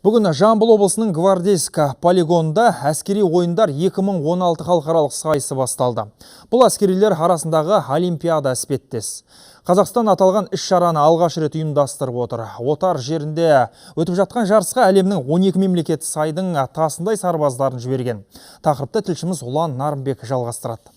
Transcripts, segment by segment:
Бүгін Жамбыл облысының Гвардейска полигонында әскери ойындар 2016 халықаралық сайысы басталды. Бұл әскерилер арасындағы олимпиада іспеттес. Қазақстан аталған іс-шараны алғаш рет ұйымдастырып отыр. Отар жерінде өтіп жатқан жарысқа әлемнің 12 мемлекеті сайдың тасындай сарбаздарын жіберген. Тақырыпты тілшіміз Ұлан Нарымбек жалғастырады.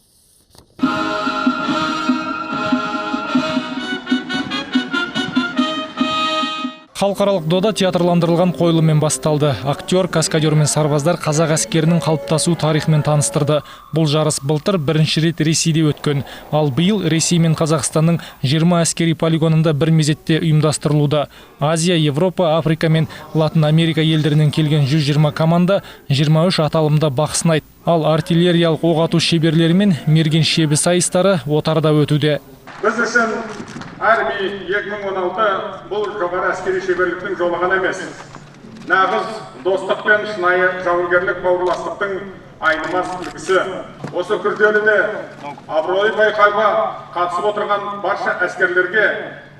Халықаралық дода театрландырылған қойылыммен басталды. Актер, каскадер мен сарбаздар қазақ әскерінің қалыптасу тарихымен таныстырды. Бұл жарыс былтыр бірінші рет Ресейде өткен. Ал биыл Ресей мен Қазақстанның 20 әскери полигонында бір мезетте ұйымдастырылуда. Азия, Европа, Африка мен Латын Америка елдерінен келген 120 команда 23 аталымда бақ сынайды. Ал артиллериялық оқ ату шеберлері мен мерген шебі сайыстары отарда өтуде. Біз үшін армия 2016 бұл жоғары әскери шеберліктің жолы ғана емес. Нағыз достық пен шынайы жауынгерлік бауырластықтың айнымас үлгісі. Осы күрделіде абыройлы байқауға қатысып отырған барша әскерлерге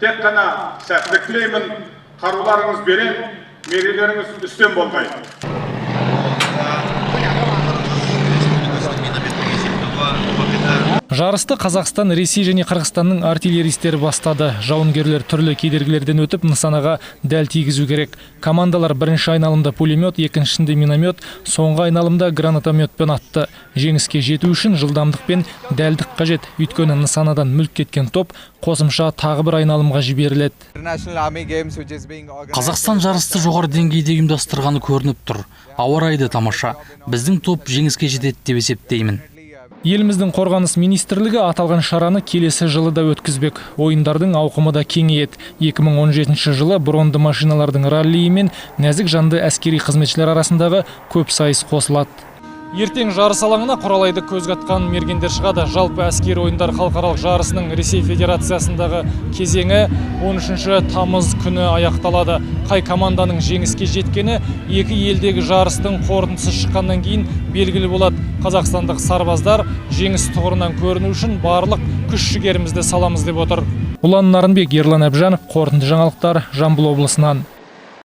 тек қана сәттілік тілеймін. Қаруларыңыз берен, мерейлеріңіз үстем болғай. Жарысты Қазақстан, Ресей және Қырғызстанның артиллеристері бастады. Жауынгерлер түрлі кедергілерден өтіп нысанаға дәл тигізу керек. Командалар бірінші айналымда пулемет, екіншісінде миномет, соңғы айналымда гранатометпен атты. Жеңіске жету үшін жылдамдық пен дәлдік қажет. Өйткені нысанадан мүлт кеткен топ қосымша тағы бір айналымға жіберіледі. Қазақстан жарысты жоғары деңгейде ұйымдастырғаны көрініп тұр. Ауа райы да тамаша. Біздің топ жеңіске жетеді деп есептеймін. Еліміздің қорғаныс министрлігі аталған шараны келесі жылы да өткізбек. Ойындардың ауқымы да кеңейеді. 2017 жылы бронды машиналардың раллиі мен нәзік жанды әскери қызметшілер арасындағы көп сайыс қосылады. Ертең жарыс алаңына құралайды көз қатқан мергендер шығады. Жалпы әскери ойындар халықаралық жарысының Ресей Федерациясындағы кезеңі 13 тамыз күні аяқталады. Қай команданың жеңіске жеткені екі елдегі жарыстың қорытындысы шыққаннан кейін белгілі болады. Қазақстандық сарбаздар жеңіс тұғырынан көріну үшін барлық күш-жігерімізді саламыз деп отыр. Ұлан Нарымбек, Ерлан Әбжанов, қорытынды жаңалықтар, Жамбыл облысынан.